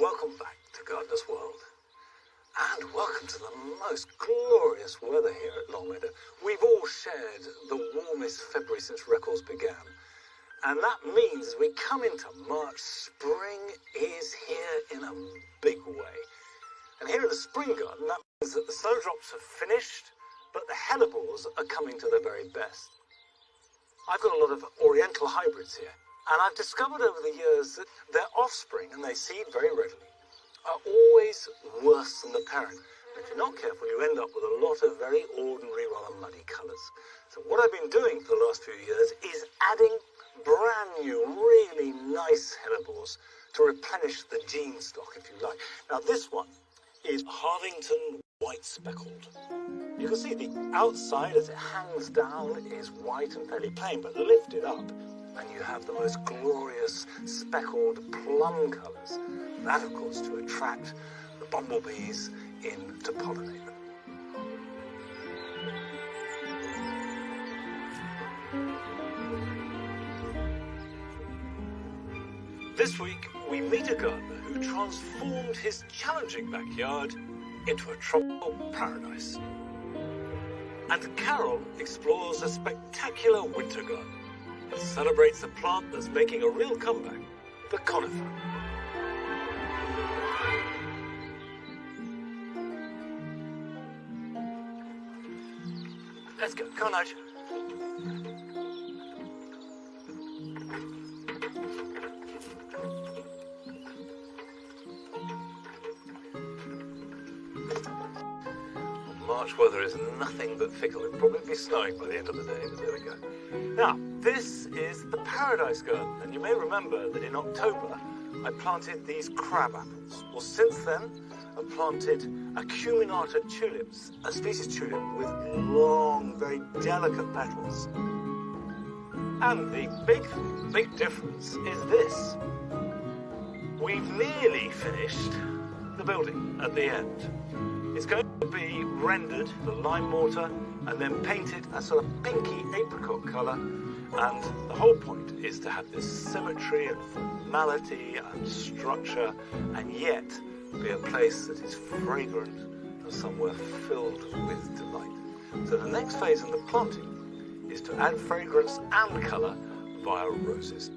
welcome back to Gardener's World. And welcome to the most glorious weather here at Longmeadow. We've all shared the warmest February since records began. And that means as we come into March, spring is here in a big way. And here at the spring garden, that means that the snowdrops have finished, but the hellebores are coming to their very best. I've got a lot of oriental hybrids here, and I've discovered over the years that their offspring, and they seed very readily, are always worse than the parent. And if you're not careful, you end up with a lot of very ordinary, rather muddy colours. So what I've been doing for the last few years is adding brand new, really nice hellebores to replenish the gene stock, if you like. Now this one is Harvington white speckled. You can see the outside as it hangs down is white and fairly plain, but lift it up and you have the most glorious speckled plum colours. That, of course, to attract the bumblebees in to pollinate them. This week, we meet a gardener who transformed his challenging backyard into a tropical paradise. And Carol explores a spectacular winter garden. It celebrates a plant that's making a real comeback, the conifer. Let's go. Come on, Nige. March weather is nothing but fickle. It'll probably be snowing by the end of the day, but there we go. Now, this is the Paradise Garden, and you may remember that in October I planted these crab apples. Well, since then I've planted acuminata tulips, a species tulip with long, very delicate petals. And the big difference is this. We've nearly finished the building at the end. It's going to be rendered, the lime mortar, and then painted a sort of pinky apricot colour. And the whole point is to have this symmetry and formality and structure, and yet be a place that is fragrant and somewhere filled with delight. So the next phase in the planting is to add fragrance and colour via roses.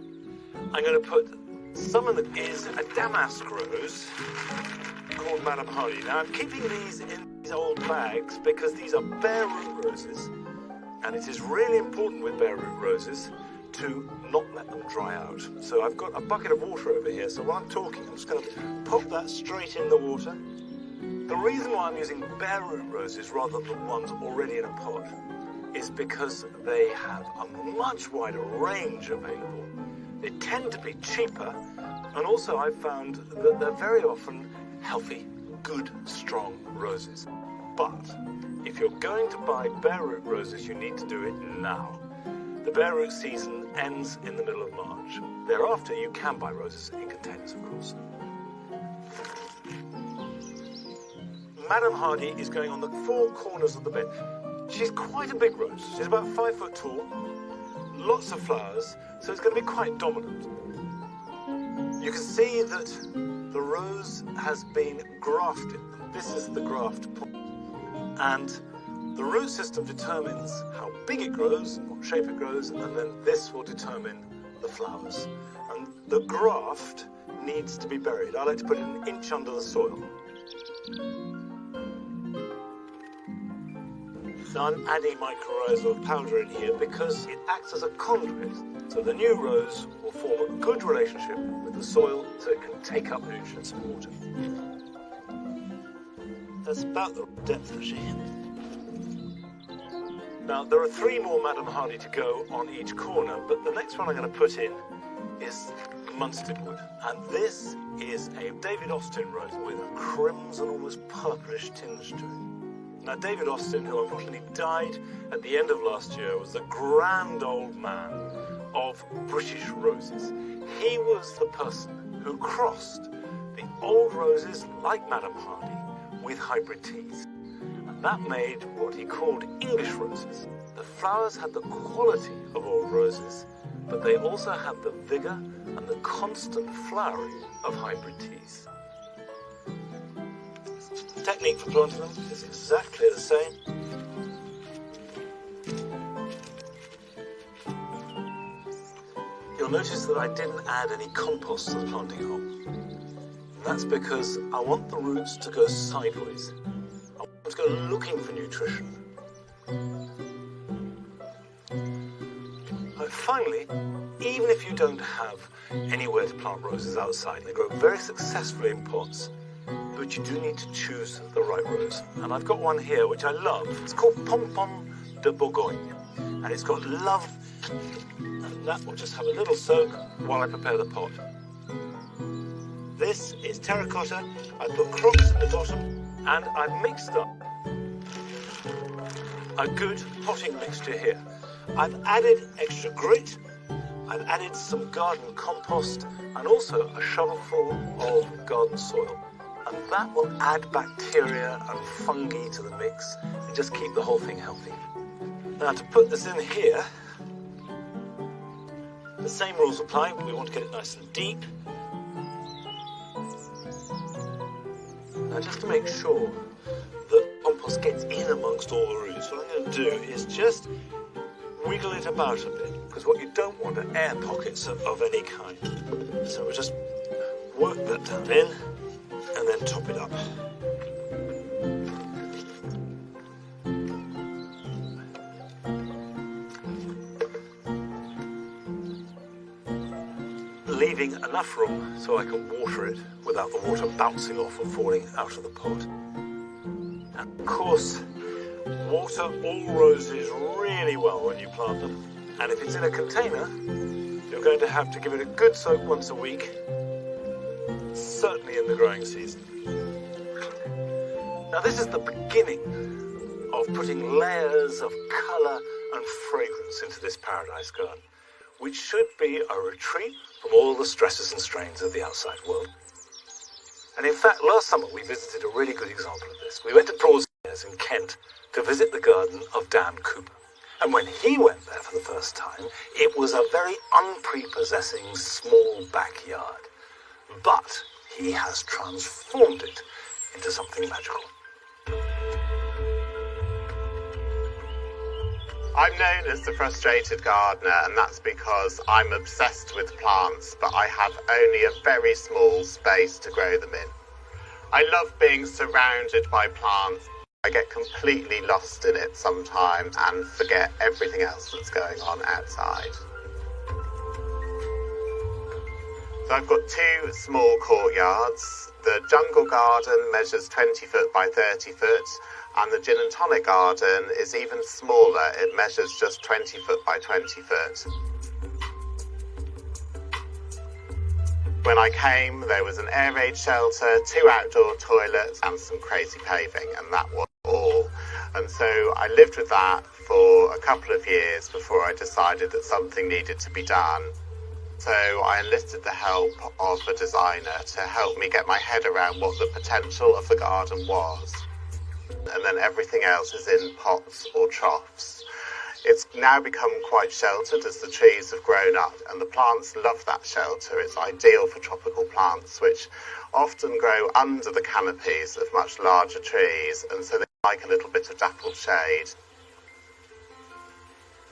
I'm going to put some of it is a damask rose called Madame Hardy. Now I'm keeping these in these old bags because these are bare root roses, and it is really important with bare root roses to not let them dry out. So I've got a bucket of water over here, so while I'm talking I'm just going to pop that straight in the water. The reason why I'm using bare root roses rather than ones already in a pot is because they have a much wider range available. They tend to be cheaper, and also I've found that they're very often healthy, good, strong roses. But if you're going to buy bare root roses, you need to do it now. The bare root season ends in the middle of March. Thereafter, you can buy roses in containers, of course. Madame Hardy is going on the four corners of the bed. She's quite a big rose. She's about 5 foot tall, lots of flowers, so it's going to be quite dominant. You can see that the rose has been grafted. This is the graft point. And the root system determines how big it grows, what shape it grows, and then this will determine the flowers. And the graft needs to be buried. I like to put it an inch under the soil. Now I'm adding mycorrhizal powder in here because it acts as a conduit. So the new rose will form a good relationship with the soil so it can take up nutrients and water. That's about the depth that she hit. Now there are 3 more Madame Hardy to go on each corner, but the next one I'm going to put in is Munstead wood. And this is a David Austin rose with a crimson, almost purplish tinge to it. Now, David Austin, who unfortunately died at the end of last year, was the grand old man of British roses. He was the person who crossed the old roses, like Madame Hardy, with hybrid teas. And that made what he called English roses. The flowers had the quality of old roses, but they also had the vigour and the constant flowering of hybrid teas. technique for planting them is exactly the same. You'll notice that I didn't add any compost to the planting hole. And that's because I want the roots to go sideways. I want them to go looking for nutrition. And finally, even if you don't have anywhere to plant roses outside, they grow very successfully in pots, but you do need to choose the right rose. And I've got one here which I love. It's called Pompon de Bourgogne, and it's got love. And that will just have a little soak while I prepare the pot. This is terracotta. I put crocks at the bottom, and I've mixed up a good potting mixture here. I've added extra grit, I've added some garden compost, and also a shovelful of garden soil. And that will add bacteria and fungi to the mix and just keep the whole thing healthy. Now to put this in here, the same rules apply. We want to get it nice and deep. Now just to make sure that compost gets in amongst all the roots, what I'm going to do is just wiggle it about a bit, because what you don't want are air pockets of any kind. So we'll just work that down in and then top it up. Leaving enough room so I can water it without the water bouncing off and falling out of the pot. And of course, water all roses really well when you plant them. And if it's in a container, you're going to have to give it a good soak once a week, certainly in the growing season. Now this is the beginning of putting layers of colour and fragrance into this paradise garden, which should be a retreat from all the stresses and strains of the outside world. And in fact, last summer we visited a really good example of this. We went to Broadstairs in Kent to visit the garden of Dan Cooper. And when he went there for the first time, it was a very unprepossessing small backyard. But he has transformed it into something magical. I'm known as the frustrated gardener, and that's because I'm obsessed with plants, but I have only a very small space to grow them in. I love being surrounded by plants. I get completely lost in it sometimes and forget everything else that's going on outside. So I've got two small courtyards. The jungle garden measures 20 foot by 30 foot, and the gin and tonic garden is even smaller. It measures just 20 foot by 20 foot. When I came, there was an air raid shelter, 2 outdoor toilets, and some crazy paving, and that was all. And so I lived with that for a couple of years before I decided that something needed to be done. So I enlisted the help of a designer to help me get my head around what the potential of the garden was. And then everything else is in pots or troughs. It's now become quite sheltered as the trees have grown up, and the plants love that shelter. It's ideal for tropical plants, which often grow under the canopies of much larger trees, and so they like a little bit of dappled shade.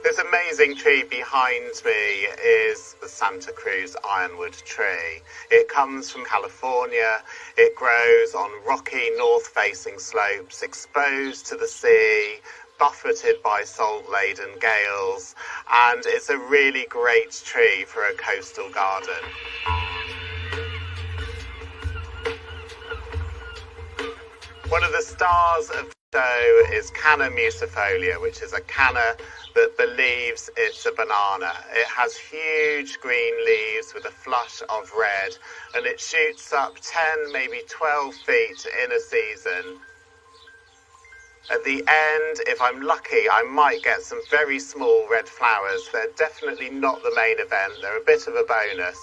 This amazing tree behind me is the Santa Cruz ironwood tree. It comes from California. It grows on rocky north-facing slopes, exposed to the sea, buffeted by salt-laden gales, and it's a really great tree for a coastal garden. One of the stars of the show is Canna musifolia, which is a canna that believes it's a banana. It has huge green leaves with a flush of red, and it shoots up 10, maybe 12 feet in a season. At the end, if I'm lucky, I might get some very small red flowers. They're definitely not the main event. They're a bit of a bonus.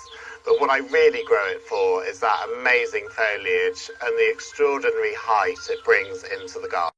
But what I really grow it for is that amazing foliage and the extraordinary height it brings into the garden.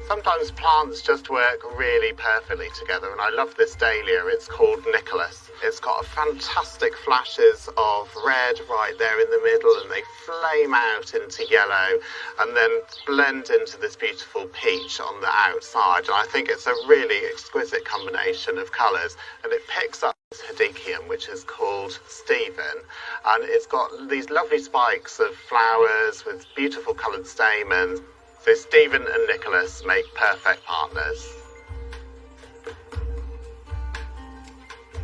Sometimes plants just work really perfectly together, and I love this dahlia. It's called Nicholas. It's got fantastic flashes of red right there in the middle, and they flame out into yellow and then blend into this beautiful peach on the outside. And I think it's a really exquisite combination of colours, and it picks up this hedychium, which is called Stephen, and it's got these lovely spikes of flowers with beautiful coloured stamens. So Stephen and Nicholas make perfect partners.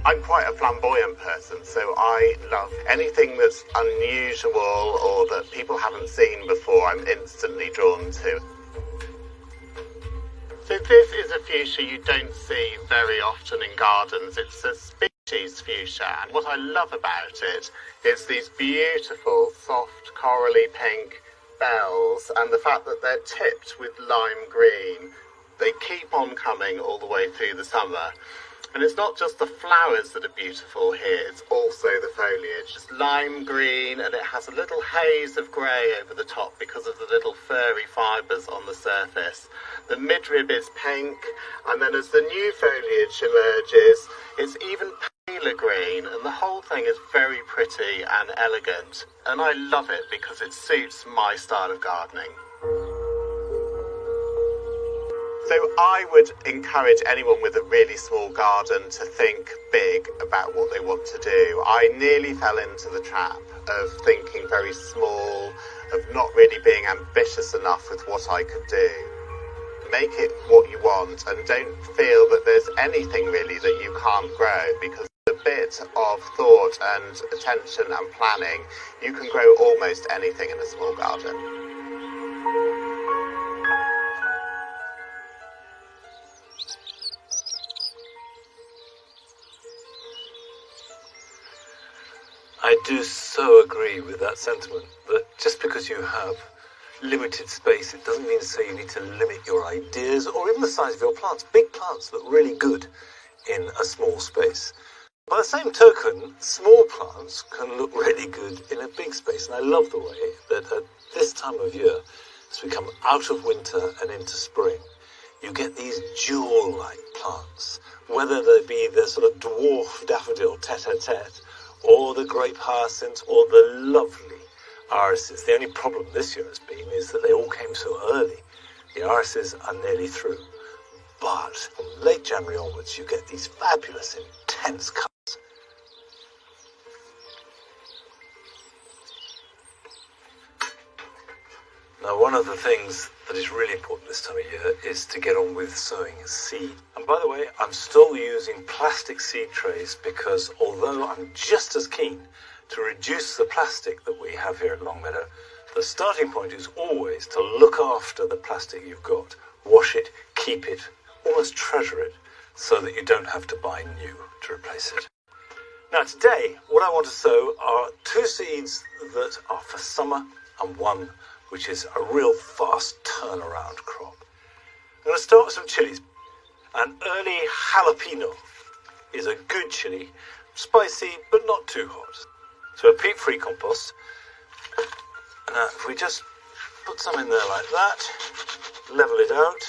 I'm quite a flamboyant person, so I love anything that's unusual or that people haven't seen before. I'm instantly drawn to. So this is a fuchsia you don't see very often in gardens. It's a species fuchsia, and what I love about it is these beautiful, soft, corally pink bells, and the fact that they're tipped with lime green. They keep on coming all the way through the summer. And it's not just the flowers that are beautiful here, it's also the foliage. It's lime green, and it has a little haze of grey over the top because of the little furry fibres on the surface. The midrib is pink, and then as the new foliage emerges, it's even paler green, and the whole thing is very pretty and elegant. And I love it because it suits my style of gardening. So I would encourage anyone with a really small garden to think big about what they want to do. I nearly fell into the trap of thinking very small, of not really being ambitious enough with what I could do. Make it what you want, and don't feel that there's anything really that you can't grow, because with a bit of thought and attention and planning, you can grow almost anything in a small garden. I do so agree with that sentiment, that just because you have limited space, it doesn't mean to say you need to limit your ideas or even the size of your plants. Big plants look really good in a small space. By the same token, small plants can look really good in a big space. And I love the way that at this time of year, as we come out of winter and into spring, you get these jewel-like plants, whether they be the sort of dwarf daffodil tete-a-tete, or the grape hyacinth, or the lovely irises. The only problem this year has been is that they all came so early. The irises are nearly through. But from late January onwards, you get these fabulous, intense colours. Now, one of the things that is really important this time of year is to get on with sowing seed. And by the way, I'm still using plastic seed trays because although I'm just as keen to reduce the plastic that we have here at Longmeadow, the starting point is always to look after the plastic you've got. Wash it, keep it, almost treasure it, so that you don't have to buy new to replace it. Now today, what I want to sow are 2 seeds that are for summer and one which is a real fast turnaround crop. I'm going to start with some chilies. An early jalapeno is a good chili, spicy but not too hot. So a peat-free compost. Now if we just put some in there like that, level it out,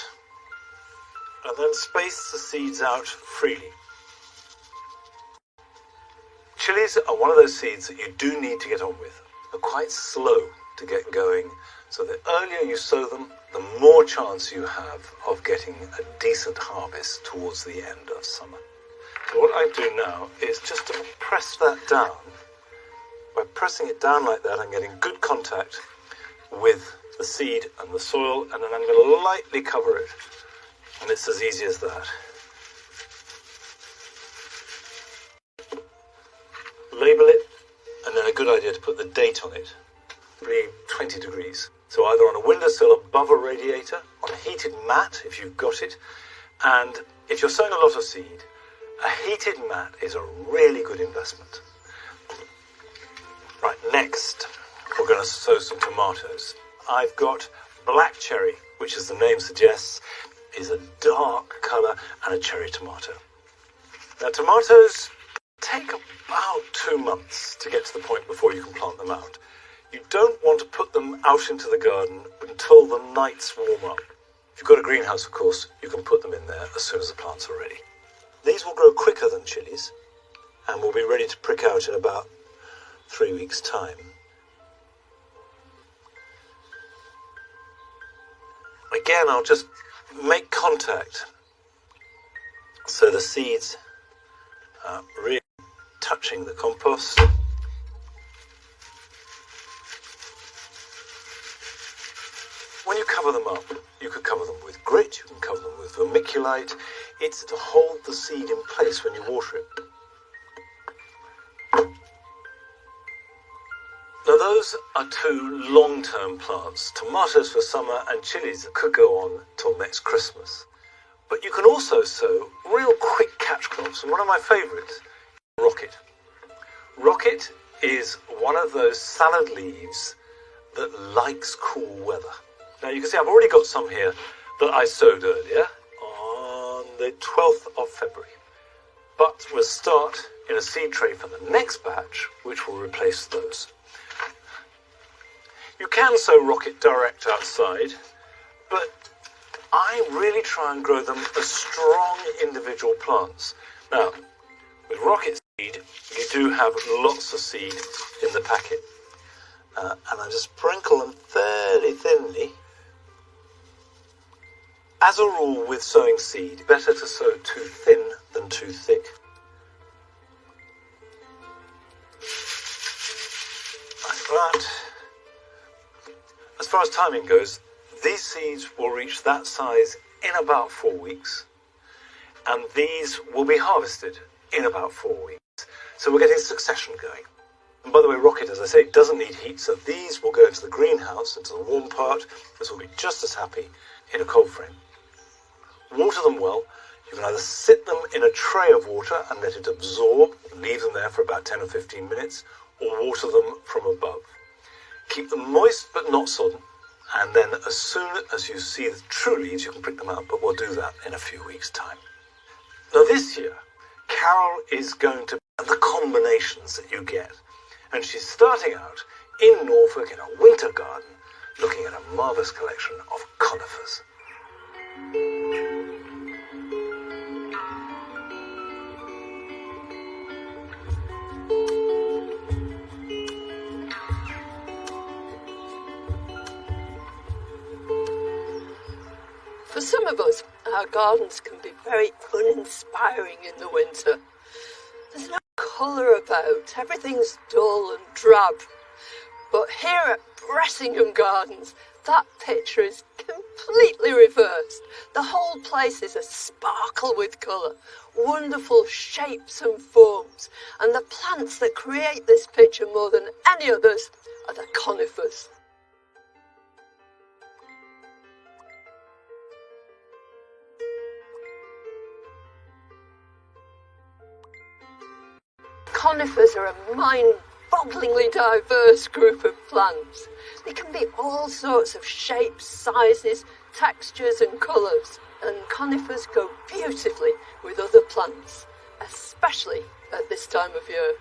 and then space the seeds out freely. Chilies are one of those seeds that you do need to get on with. They're quite slow to get going, so the earlier you sow them, the more chance you have of getting a decent harvest towards the end of summer. So what I do now is just to press that down. By pressing it down like that, I'm getting good contact with the seed and the soil, and then I'm going to lightly cover it, and it's as easy as that. Label it, and then a good idea to put the date on it. Probably 20 degrees. So either on a windowsill above a radiator, on a heated mat if you've got it, and if you're sowing a lot of seed, a heated mat is a really good investment. Right, next we're going to sow some tomatoes. I've got black cherry, which as the name suggests, is a dark colour and a cherry tomato. Now tomatoes take about 2 months to get to the point before you can plant them out. You don't want to put them out into the garden until the nights warm up. If you've got a greenhouse, of course, you can put them in there as soon as the plants are ready. These will grow quicker than chilies and will be ready to prick out in about 3 weeks' time. Again, I'll just make contact so the seeds are really touching the compost. When you cover them up, you could cover them with grit, you can cover them with vermiculite. It's to hold the seed in place when you water it. Now those are two long-term plants, tomatoes for summer and chilies that could go on till next Christmas. But you can also sow real quick catch crops, and one of my favourites, rocket. Rocket is one of those salad leaves that likes cool weather. Now you can see I've already got some here that I sowed earlier on the 12th of February. But we'll start in a seed tray for the next batch, which will replace those. You can sow rocket direct outside, but I really try and grow them as strong individual plants. Now, with rocket seed, you do have lots of seed in the packet. And I just sprinkle them fairly thinly. As a rule with sowing seed, better to sow too thin than too thick. Like that. As far as timing goes, these seeds will reach that size in about 4 weeks, and these will be harvested in about 4 weeks. So we're getting succession going. And by the way, rocket, as I say, doesn't need heat, so these will go into the greenhouse, into the warm part. This will be just as happy in a cold frame. Water them well. You can either sit them in a tray of water and let it absorb, leave them there for about 10 or 15 minutes, or water them from above. Keep them moist but not sodden, and then as soon as you see the true leaves, you can prick them out, but we'll do that in a few weeks' time. Now this year, Carol is going to the combinations that you get, and she's starting out in Norfolk in a winter garden, looking at a marvellous collection of conifers. For some of us, our gardens can be very uninspiring in the winter. There's no colour about, everything's dull and drab. But here at Bressingham Gardens, that picture is completely reversed. The whole place is a sparkle with colour, wonderful shapes and forms, and the plants that create this picture more than any others are the conifers. Conifers are a mind-bogglingly diverse group of plants. They can be all sorts of shapes, sizes, textures and colours, and conifers go beautifully with other plants, especially at this time of year.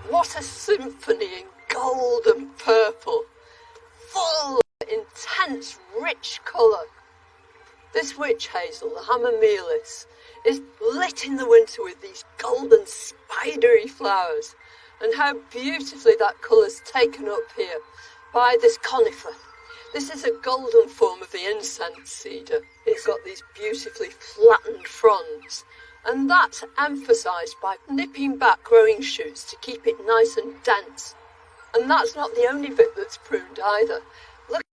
What a symphony in gold and purple, full intense, rich colour. This witch hazel, the hamamelis, is lit in the winter with these golden spidery flowers, and how beautifully that colour's taken up here by this conifer. This is a golden form of the incense cedar. It's got these beautifully flattened fronds, and that's emphasised by nipping back growing shoots to keep it nice and dense. And that's not the only bit that's pruned either.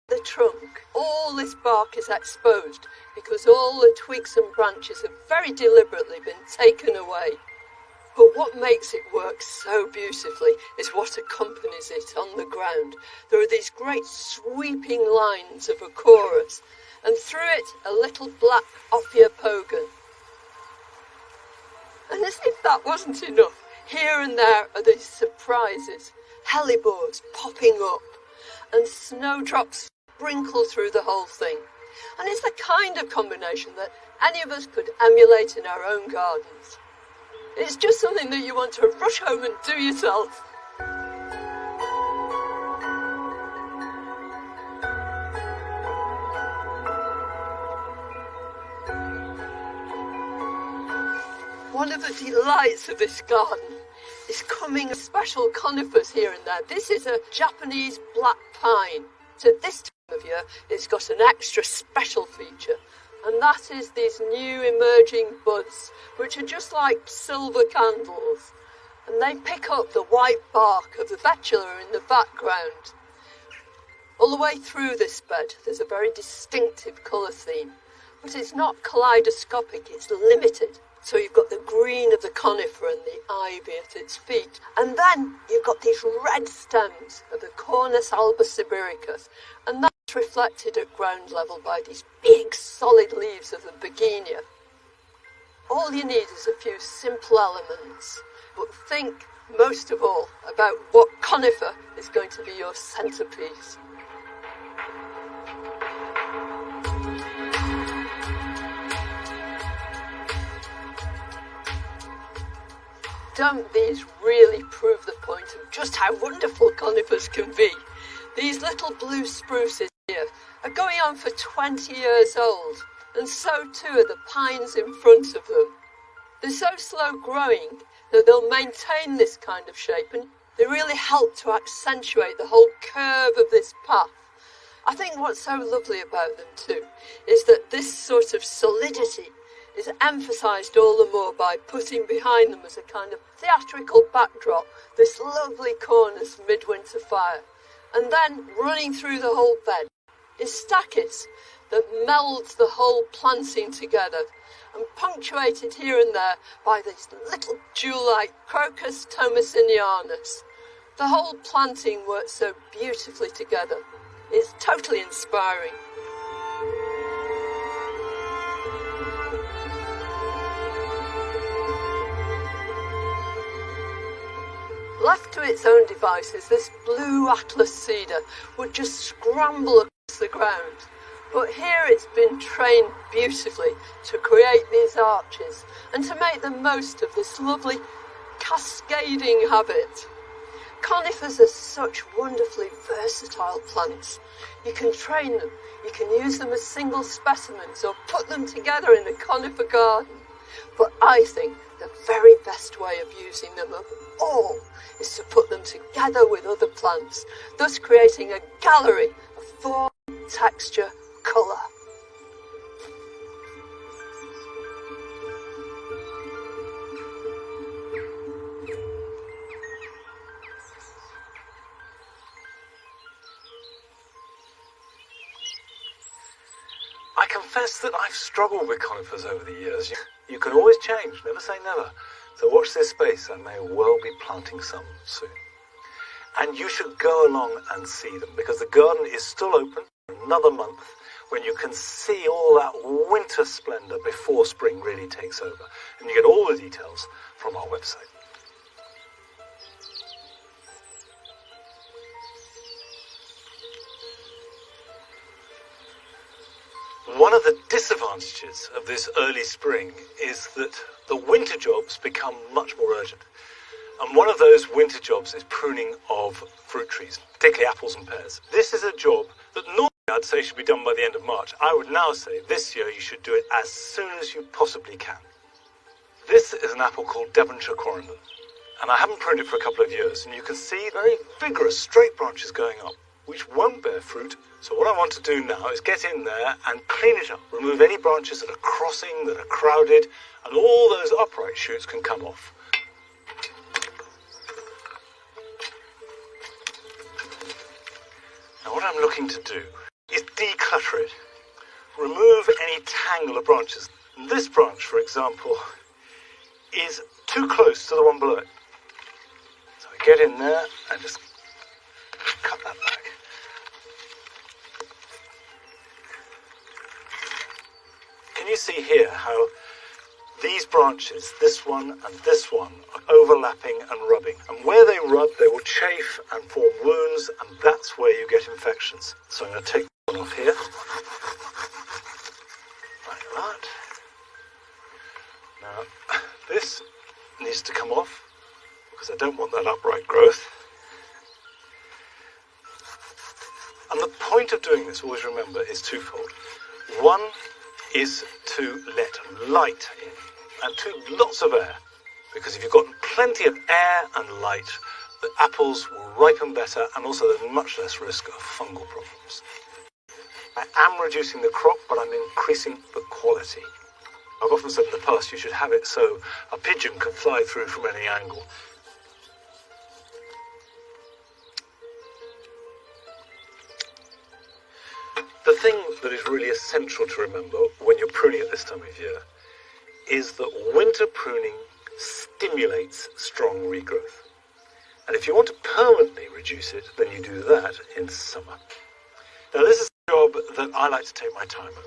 The trunk, all this bark is exposed because all the twigs and branches have very deliberately been taken away. But what makes it work so beautifully is what accompanies it on the ground. There are these great sweeping lines of a chorus, and through it a little black ophiopogon. And as if that wasn't enough, here and there are these surprises, hellebores popping up, and snowdrops sprinkle through the whole thing. And it's the kind of combination that any of us could emulate in our own gardens. It's just something that you want to rush home and do yourself. One of the delights of this garden is coming special conifers here and there. This is a Japanese black pine. So this time of year, it's got an extra special feature, and that is these new emerging buds, which are just like silver candles, and they pick up the white bark of the betula in the background. All the way through this bed, there's a very distinctive colour theme, but it's not kaleidoscopic, it's limited. So you've got the green of the conifer and the ivy at its feet. And then you've got these red stems of the Cornus alba sibiricus. And that's reflected at ground level by these big solid leaves of the begonia. All you need is a few simple elements. But think most of all about what conifer is going to be your centrepiece. Don't these really prove the point of just how wonderful conifers can be? These little blue spruces here are going on for 20 years old, and so too are the pines in front of them. They're so slow growing that they'll maintain this kind of shape, and they really help to accentuate the whole curve of this path. I think what's so lovely about them too is that this sort of solidity is emphasised all the more by putting behind them as a kind of theatrical backdrop this lovely Cornus midwinter fire. And then running through the whole bed is stachys that melds the whole planting together, and punctuated here and there by these little jewel-like Crocus thomasinianus. The whole planting works so beautifully together. It's totally inspiring. Left to its own devices, this blue atlas cedar would just scramble across the ground. But here it's been trained beautifully to create these arches and to make the most of this lovely cascading habit. Conifers are such wonderfully versatile plants. You can train them, you can use them as single specimens or put them together in a conifer garden. But I think the very best way of using them of all is to put them together with other plants, thus creating a gallery of form, texture, colour. I confess that I've struggled with conifers over the years. You can always change, never say never. So watch this space, I may well be planting some soon. And you should go along and see them, because the garden is still open for another month, when you can see all that winter splendour before spring really takes over. And you get all the details from our website. One of the disadvantages of this early spring is that the winter jobs become much more urgent. And one of those winter jobs is pruning of fruit trees, particularly apples and pears. This is a job that normally I'd say should be done by the end of March. I would now say this year you should do it as soon as you possibly can. This is an apple called Devonshire Quarrenden, and I haven't pruned it for a couple of years, and you can see very vigorous straight branches going up, which won't bear fruit. So what I want to do now is get in there and clean it up, remove any branches that are crossing, that are crowded, and all those upright shoots can come off. Now what I'm looking to do is declutter it, remove any tangle of branches. And this branch, for example, is too close to the one below it. So I get in there and just cut that back. Can you see here how these branches, this one and this one, are overlapping and rubbing? And where they rub, they will chafe and form wounds, and that's where you get infections. So I'm going to take one off here, like that. Now, this needs to come off because I don't want that upright growth. And the point of doing this, always remember, is twofold. One is to let light in, and two, lots of air. Because if you've got plenty of air and light, the apples will ripen better, and also there's much less risk of fungal problems. I am reducing the crop, but I'm increasing the quality. I've often said in the past you should have it so a pigeon can fly through from any angle. The thing that is really essential to remember when you're pruning at this time of year is that winter pruning stimulates strong regrowth. And if you want to permanently reduce it, then you do that in summer. Now this is a job that I like to take my time over.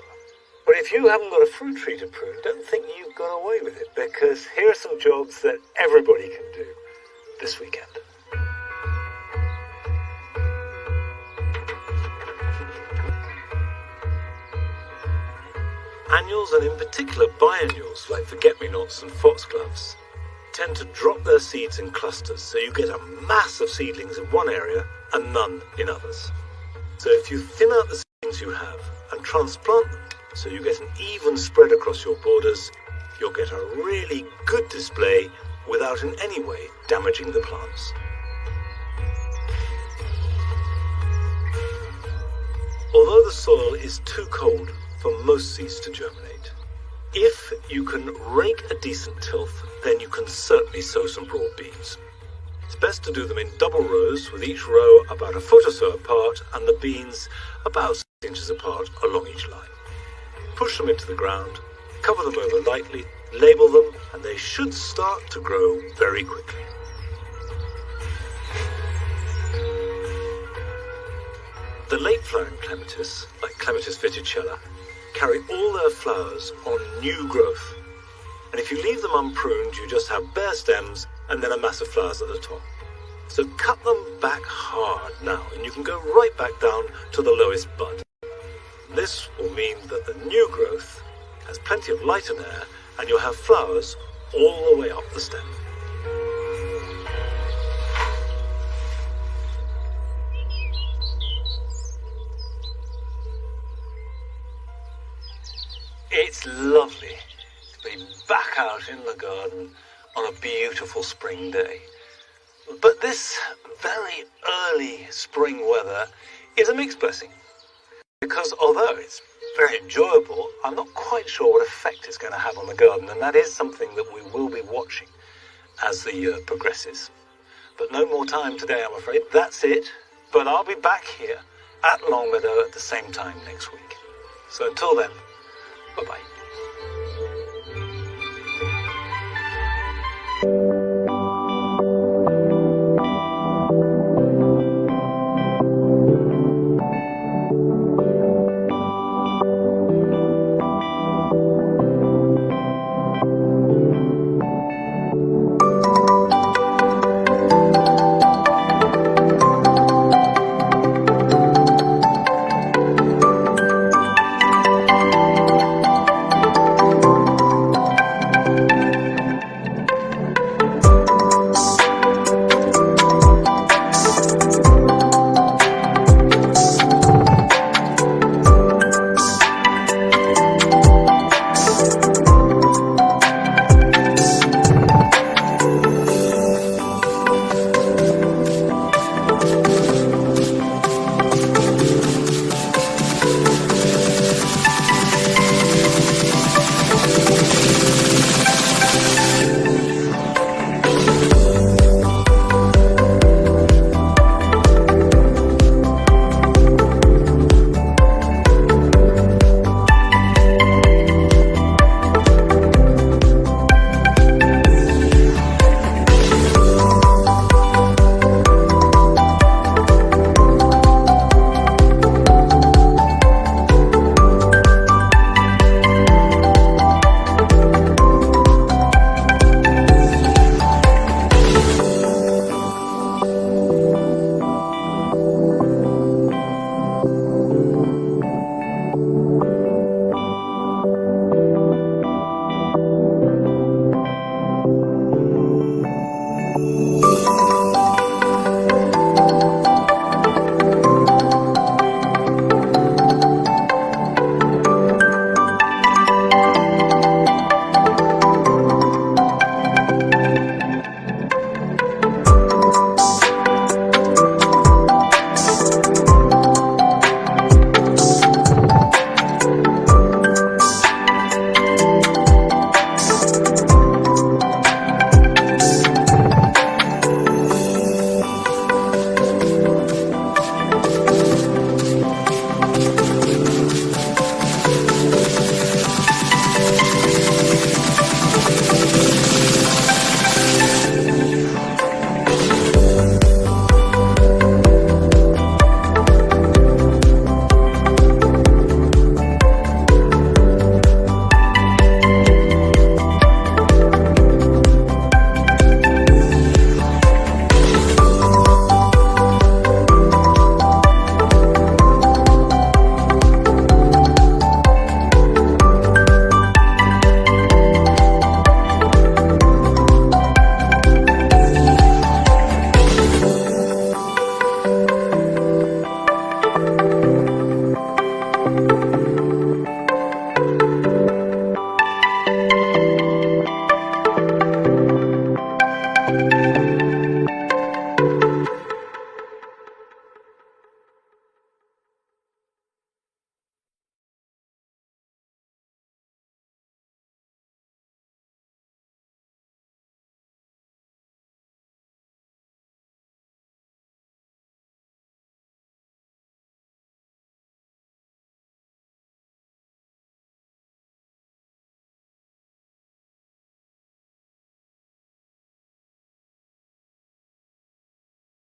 But if you haven't got a fruit tree to prune, don't think you've got away with it, because here are some jobs that everybody can do this weekend. Annuals, and in particular biennials like forget-me-nots and foxgloves, tend to drop their seeds in clusters, so you get a mass of seedlings in one area and none in others. So if you thin out the seedlings you have and transplant them so you get an even spread across your borders, you'll get a really good display without in any way damaging the plants. Although the soil is too cold for most seeds to germinate, if you can rake a decent tilth, then you can certainly sow some broad beans. It's best to do them in double rows, with each row about a foot or so apart and the beans about 6 inches apart along each line. Push them into the ground, cover them over lightly, label them, and they should start to grow very quickly. The late flowering clematis, like Clematis viticella, carry all their flowers on new growth. And if you leave them unpruned, you just have bare stems and then a mass of flowers at the top. So cut them back hard now, and you can go right back down to the lowest bud. This will mean that the new growth has plenty of light and air, and you'll have flowers all the way up the stem. It's lovely to be back out in the garden on a beautiful spring day. But this very early spring weather is a mixed blessing, because although it's very enjoyable, I'm not quite sure what effect it's going to have on the garden, and that is something that we will be watching as the year progresses. But no more time today, I'm afraid. That's it. But I'll be back here at Longmeadow at the same time next week. So until then, bye-bye.